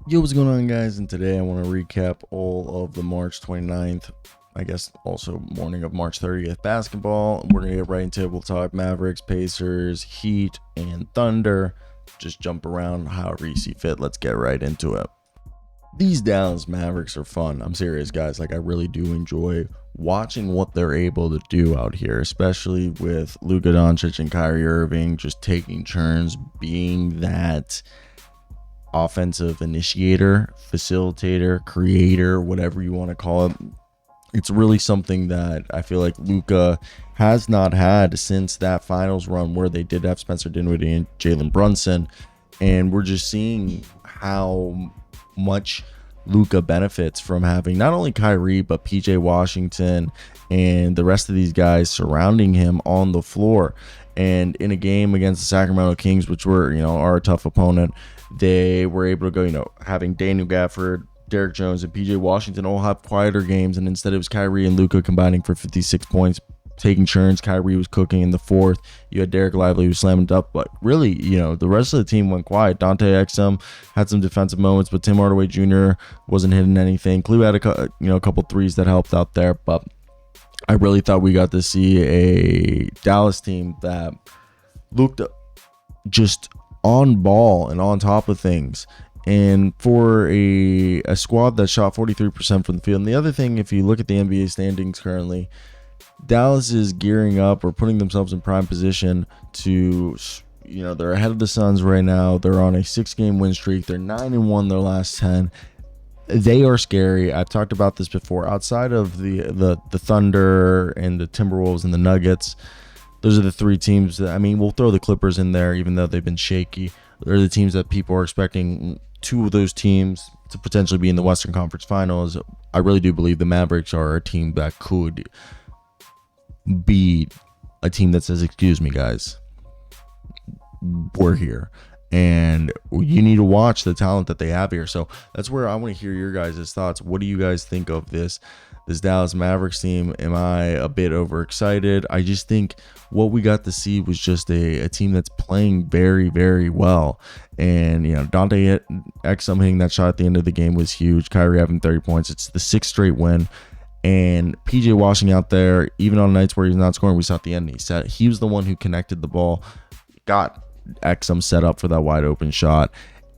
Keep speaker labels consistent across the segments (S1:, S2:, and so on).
S1: Yo, what's going on, guys? And today I want to recap all of the March 29th, I guess also morning of March 30th basketball. We're going to get right into it. We'll talk Mavericks, Pacers, Heat, and Thunder. Just jump around however you see fit. Let's get right into it. These Dallas Mavericks are fun. I'm serious, guys. Like, I really do enjoy watching what they're able to do out here, especially with Luka Doncic and Kyrie Irving just taking turns being that offensive initiator, facilitator, creator, whatever you want to call it. It's really something that I feel like Luka has not had since that finals run where they did have Spencer Dinwiddie and Jalen Brunson. And we're just seeing how much Luka benefits from having not only Kyrie, but PJ Washington and the rest of these guys surrounding him on the floor. And in a game against the Sacramento Kings, which are a tough opponent, they were able to go, having Daniel Gafford, Derek Jones, and PJ Washington all have quieter games. And instead it was Kyrie and Luka combining for 56 points, taking turns. Kyrie was cooking in the fourth. You had Derek Lively who slammed up, but really, the rest of the team went quiet. Dante Exum had some defensive moments, but Tim Hardaway Jr. wasn't hitting anything. Clue had a couple threes that helped out there, but I really thought we got to see a Dallas team that looked just on ball and on top of things. And for a squad that shot 43% from the field. And the other thing, if you look at the NBA standings currently, Dallas is gearing up or putting themselves in prime position to, they're ahead of the Suns right now. They're on a 6-game win streak. They're 9-1 their last 10. They are scary. I've talked about this before. Outside of the Thunder and the Timberwolves and the Nuggets, those are the three teams that, we'll throw the Clippers in there, even though they've been shaky. They're the teams that people are expecting two of those teams to potentially be in the Western Conference Finals. I really do believe the Mavericks are a team that could be a team that says, excuse me, guys, we're here. And you need to watch the talent that they have here. So that's where I want to hear your guys' thoughts. What do you guys think of this Dallas Mavericks team? Am I a bit overexcited? I just think what we got to see was just a team that's playing very, very well. And, Dante Exum hitting that shot at the end of the game was huge. Kyrie having 30 points. It's the 6th straight win. And PJ Washington out there, even on nights where he's not scoring, we saw at the end, he was the one who connected the ball, got Exum set up for that wide open shot.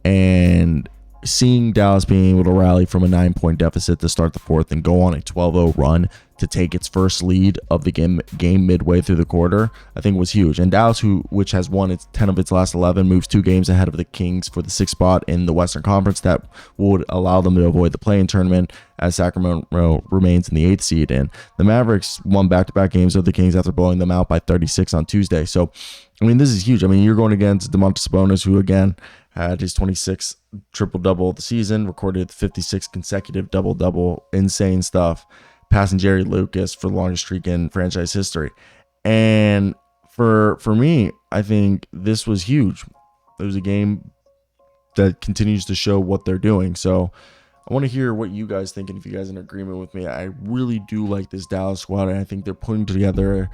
S1: And seeing Dallas being able to rally from a 9-point deficit to start the fourth and go on a 12-0 run to take its first lead of the game midway through the quarter, I think was huge. And Dallas, which has won its 10 of its last 11, moves 2 games ahead of the Kings for the 6th spot in the Western Conference. That would allow them to avoid the play-in tournament as Sacramento remains in the 8th seed. And the Mavericks won back-to-back games of the Kings after blowing them out by 36 on Tuesday. So, this is huge. You're going against Domantas Sabonis, who, again, had his 26th triple-double of the season, recorded 56 consecutive double-double, insane stuff, passing Jerry Lucas for the longest streak in franchise history. And for me, I think this was huge. It was a game that continues to show what they're doing. So I want to hear what you guys think, and if you guys are in agreement with me. I really do like this Dallas squad, and I think they're putting together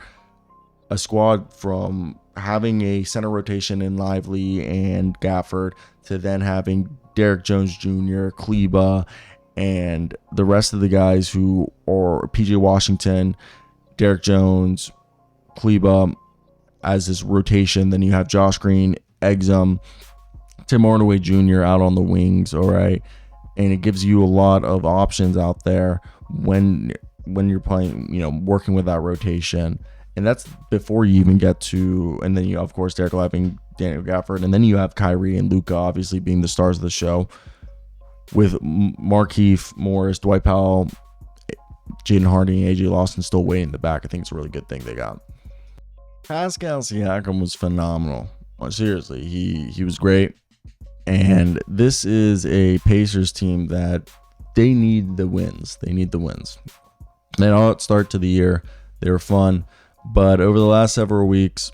S1: a squad from having a center rotation in Lively and Gafford to then having Derek Jones Jr., Kleba, and the rest of the guys who are PJ Washington, Derek Jones, Kleba as this rotation. Then you have Josh Green, Exum, Tim Hardaway Jr. out on the wings, all right? And it gives you a lot of options out there when you're playing, working with that rotation. And that's before you even get to, and then you, of course, Derek Lively, Daniel Gafford, and then you have Kyrie and Luka obviously being the stars of the show, with Markieff Morris, Dwight Powell, Jaden Hardy, and AJ Lawson still waiting in the back. I think it's a really good thing they got. Pascal Siakam was phenomenal. Seriously, he was great. And this is a Pacers team that they need the wins. They need the wins. They all start to the year. They were fun. But over the last several weeks,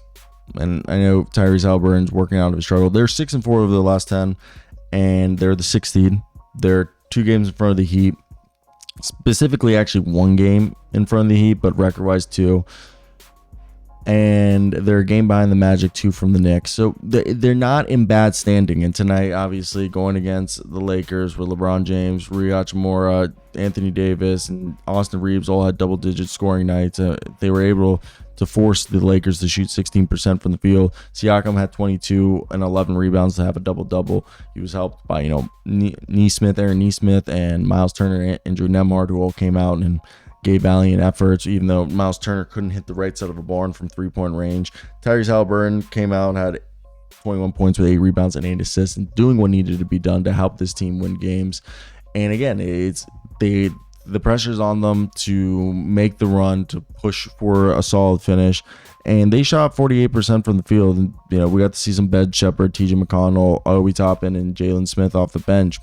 S1: and I know Tyrese Haliburton's working out of his struggle, they're 6-4 over the last 10, and they're the 6th seed. They're 2 games in front of the Heat. Specifically, actually 1 game in front of the Heat, but record-wise 2. and they're a game behind the Magic, 2 from the Knicks. So they're not in bad standing. And tonight, obviously, going against the Lakers with LeBron James, Rui Hachimura, Anthony Davis, and Austin Reeves all had double-digit scoring nights. They were able to force the Lakers to shoot 16% from the field. Siakam had 22 and 11 rebounds to have a double-double. He was helped by, Aaron Nesmith, and Miles Turner and Andrew Nembhard, who all came out and gave valiant efforts, even though Miles Turner couldn't hit the right side of a barn from three-point range. Tyrese Halliburton came out and had 21 points with 8 rebounds and 8 assists, and doing what needed to be done to help this team win games. And again, the pressure's on them to make the run, to push for a solid finish. And they shot 48% from the field. And, we got to see some Ben Shepherd, TJ McConnell, Obi Toppin, and Jalen Smith off the bench.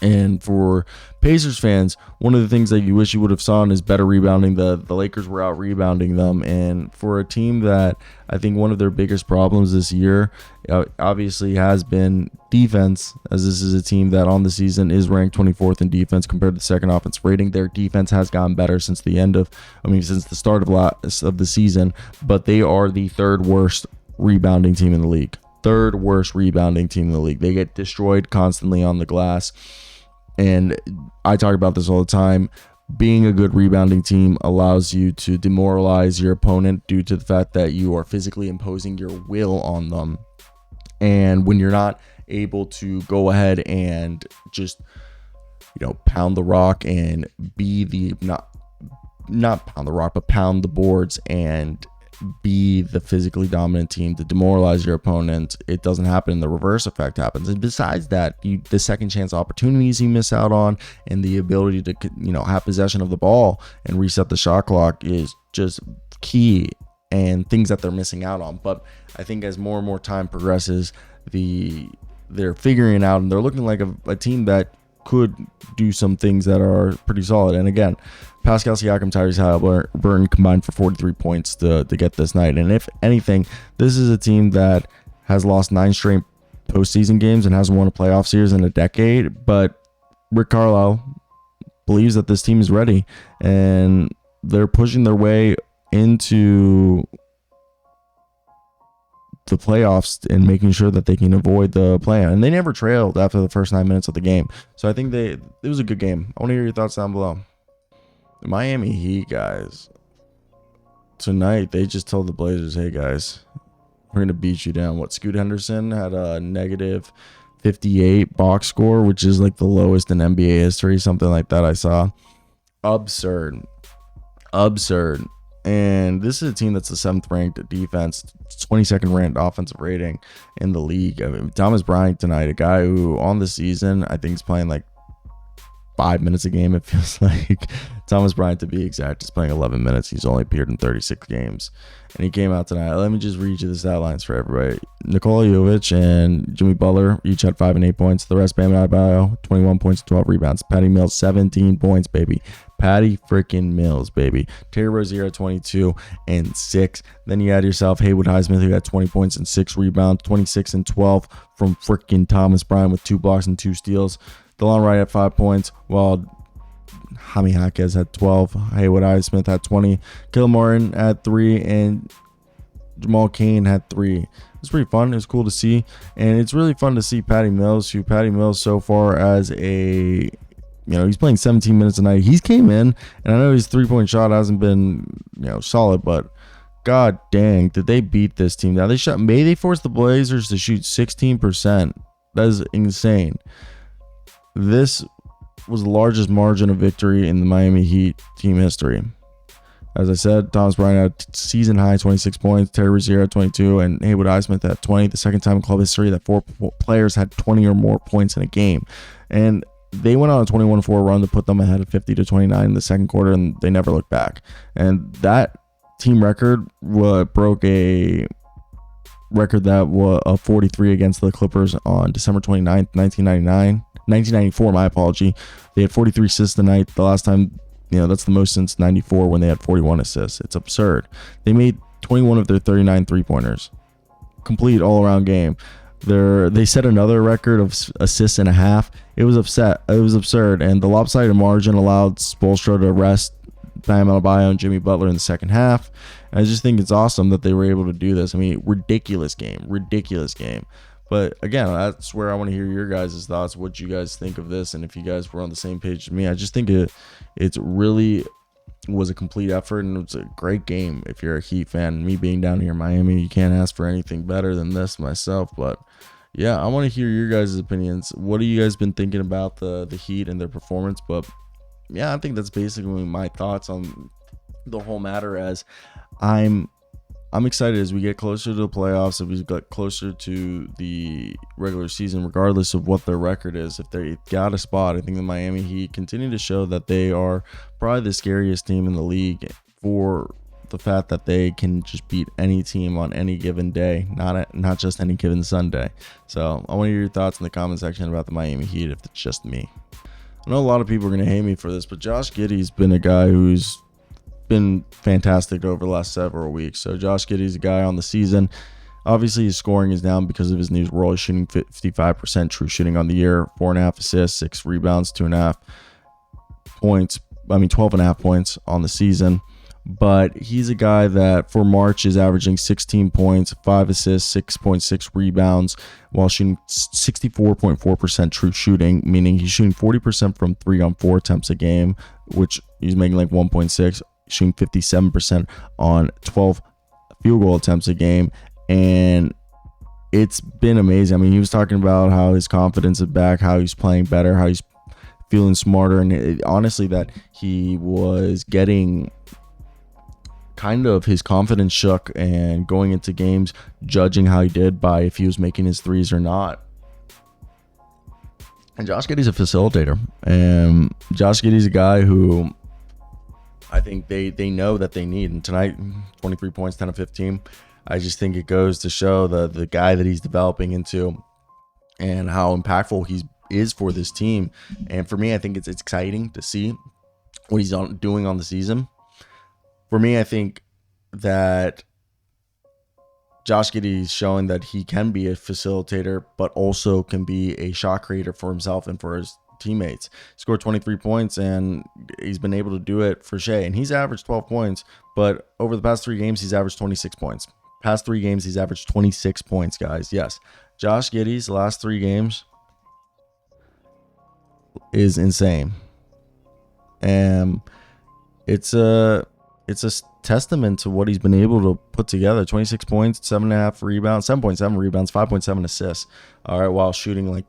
S1: And for Pacers fans, one of the things that you wish you would have saw is better rebounding. The Lakers were out rebounding them. And for a team that I think one of their biggest problems this year obviously has been defense, as this is a team that on the season is ranked 24th in defense compared to the second offense rating. Their defense has gotten better since the start of the season, but they are the third worst rebounding team in the league. Third worst rebounding team in the league. They get destroyed constantly on the glass. And I talk about this all the time. Being a good rebounding team allows you to demoralize your opponent due to the fact that you are physically imposing your will on them. And when you're not able to go ahead and just, pound the rock and be not pound the rock, but pound the boards and be the physically dominant team to demoralize your opponent, it doesn't happen. The reverse effect happens. And besides that, the second chance opportunities you miss out on, and the ability to have possession of the ball and reset the shot clock is just key, and things that they're missing out on. But I think as more and more time progresses, they're figuring it out, and they're looking like a team that could do some things that are pretty solid. And again, Pascal Siakam, Tyrese Halliburton combined for 43 points to get this night. And if anything, this is a team that has lost 9 straight postseason games and hasn't won a playoff series in a decade. But Rick Carlisle believes that this team is ready, and they're pushing their way into the playoffs and making sure that they can avoid the play-in. And they never trailed after the first 9 minutes of the game. So I think it was a good game. I want to hear your thoughts down below. The Miami Heat, guys, tonight they just told the Blazers, hey guys, we're going to beat you down. Scoot Henderson had a negative 58 box score, which is like the lowest in NBA history, something like that I saw. Absurd. And this is a team that's the 7th ranked defense, 22nd ranked offensive rating in the league. Thomas Bryant tonight, a guy who on the season, I think is playing like 5 minutes a game, it feels like. Thomas Bryant, to be exact, is playing 11 minutes. He's only appeared in 36 games. And he came out tonight. Let me just read you the stat lines for everybody. Nikola Jovic and Jimmy Butler each had 5 and 8 points. The rest, Bam Adebayo, 21 points and 12 rebounds. Patty Mills, 17 points, baby. Patty freaking Mills, baby. Terry Rozier, 22 and 6. Then you had yourself Haywood Highsmith, who had 20 points and 6 rebounds. 26 and 12 from freaking Thomas Bryant with 2 blocks and 2 steals. DeLon Wright had 5 points, while Jaime Jaquez had 12. Haywood Highsmith had 20. Caleb Martin had 3, and Jamal Cain had 3. It's pretty fun. It's cool to see, and it's really fun to see Patty Mills, so far as a, he's playing 17 minutes a night. He's came in, and I know his 3-point shot hasn't been, solid, but god dang, did they beat this team. Now they forced the Blazers to shoot 16%. That is insane. This was the largest margin of victory in the Miami Heat team history. As I said, Thomas Bryant had season high 26 points, Terry Rozier had 22, and Haywood Highsmith had 20. The second time in club history that 4 players had 20 or more points in a game. And they went on a 21-4 run to put them ahead of 50-29 in the second quarter, and they never looked back. And that team record broke a record that was 43 against the Clippers on December 29th, 1994, my apology. They had 43 assists tonight. The last time, that's the most since 94 when they had 41 assists. It's absurd. They made 21 of their 39 three-pointers. Complete all-around game. They set another record of assists and a half. It was absurd, and the lopsided margin allowed Spoelstra to rest Bam Adebayo and Jimmy Butler in the second half. And I just think it's awesome that they were able to do this. I mean, ridiculous game. But again, that's where I want to hear your guys' thoughts, what you guys think of this, and if you guys were on the same page as me. I just think it's really was a complete effort, and it was a great game. If you're a Heat fan, me being down here in Miami, you can't ask for anything better than this myself. But yeah, I want to hear your guys' opinions. What have you guys been thinking about the Heat and their performance? But yeah, I think that's basically my thoughts on the whole matter, as I'm excited as we get closer to the playoffs, if we get closer to the regular season, regardless of what their record is. If they got a spot, I think the Miami Heat continue to show that they are probably the scariest team in the league, for the fact that they can just beat any team on any given day, not just any given Sunday. So I want to hear your thoughts in the comment section about the Miami Heat, if it's just me. I know a lot of people are going to hate me for this, but Josh Giddey's been a guy who's been fantastic over the last several weeks. So Josh Giddey's a guy on the season. Obviously, his scoring is down because of his new role. He's shooting 55% true shooting on the year, 4.5 assists, 6 rebounds, 2.5 points. 12.5 points on the season. But he's a guy that for March is averaging 16 points, 5 assists, 6.6 rebounds, while shooting 64.4% true shooting, meaning he's shooting 40% from 3 on 4 attempts a game, which he's making like 1.6, shooting 57% on 12 field goal attempts a game. And it's been amazing. I mean, he was talking about how his confidence is back, how he's playing better, how he's feeling smarter, and honestly that he was getting kind of his confidence shook and going into games judging how he did by if he was making his threes or not. And Josh Giddey's a facilitator, and Josh Giddey's a guy who I think they know that they need. And tonight, 23 points, 10 of 15. I just think it goes to show the guy that he's developing into and how impactful he is for this team. And for me, I think it's exciting to see what he's doing on the season. For me, I think that Josh Giddey is showing that he can be a facilitator, but also can be a shot creator for himself and for his teammates. He scored 23 points, and he's been able to do it for Shea. And he's averaged 12 points, but over the past 3 games, he's averaged 26 points. Past 3 games, he's averaged 26 points, guys. Yes, Josh Giddey's last 3 games is insane. And it's a testament to what he's been able to put together. 26 points, 7.5 rebounds, 7.7 rebounds, 5.7 assists. All right, while shooting like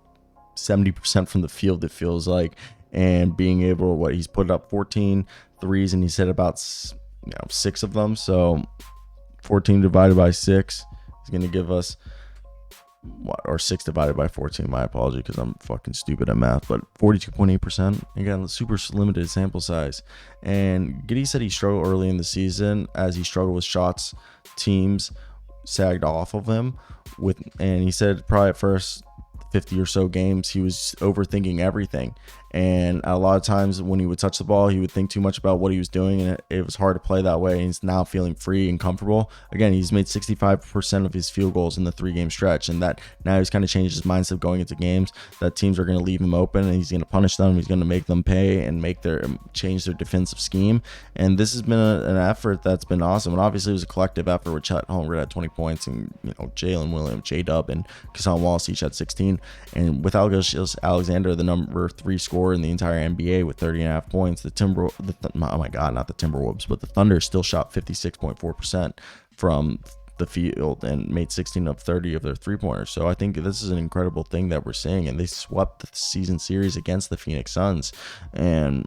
S1: 70% from the field, it feels like, and being able he's put up 14 threes, and he said about 6 of them. So 14 divided by 6 is going to give us or 6 divided by 14, my apology, because I'm fucking stupid at math, but 42.8%. Again, super limited sample size. And Giddey said he struggled early in the season, as he struggled with shots. Teams sagged off of him and he said probably at first 50 or so games he was overthinking everything, and a lot of times when he would touch the ball, he would think too much about what he was doing, and it was hard to play that way. And he's now feeling free and comfortable again. He's made 65% of his field goals in the 3-game stretch, and that now he's kind of changed his mindset going into games that teams are going to leave him open, and he's going to punish them. He's going to make them pay and change their defensive scheme. And this has been an effort that's been awesome. And obviously it was a collective effort with Chet Holmgren at 20 points, and Jalen Williams, J-Dub, and Kassan Wallace each at 16. And with Alexander, the number 3 scorer in the entire NBA with 30.5 points, the Thunder still shot 56.4% from the field and made 16 of 30 of their 3-pointers. So I think this is an incredible thing that we're seeing. And they swept the season series against the Phoenix Suns. And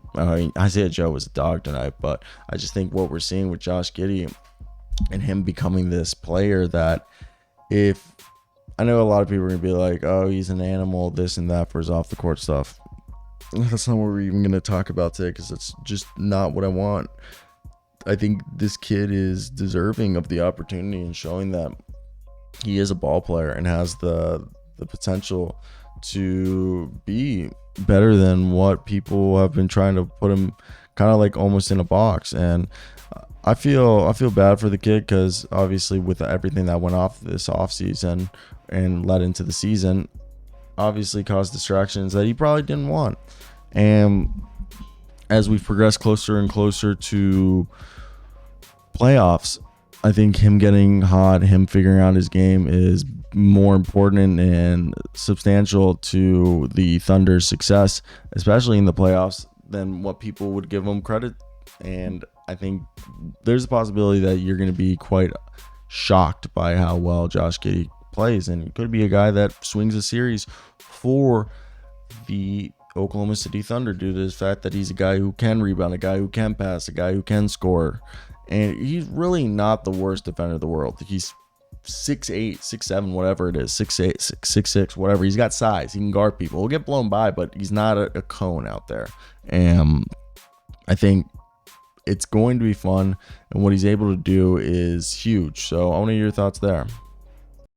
S1: Isaiah Joe was a dog tonight, but I just think what we're seeing with Josh Giddey and him becoming this player that, if I know a lot of people are going to be like, oh, he's an animal, this and that for his off the court stuff. That's not what we're even going to talk about today, because it's just not what I want. I think this kid is deserving of the opportunity and showing that he is a ball player and has the potential to be better than what people have been trying to put him kind of like almost in a box. And I feel bad for the kid, because obviously with everything that went off this offseason and led into the season, obviously caused distractions that he probably didn't want. And as we progress closer and closer to playoffs, I think him getting hot, him figuring out his game is more important and substantial to the Thunder's success, especially in the playoffs, than what people would give him credit. And I think there's a possibility that you're going to be quite shocked by how well Josh Giddey plays, and he could be a guy that swings a series for the Oklahoma City Thunder due to the fact that he's a guy who can rebound, a guy who can pass, a guy who can score. And he's really not the worst defender in the world. He's 6'8", 6'7", whatever it is, 6'8", 6'6", whatever. He's got size. He can guard people. He'll get blown by, but he's not a cone out there. And I think it's going to be fun, and what he's able to do is huge. So I want to hear your thoughts there.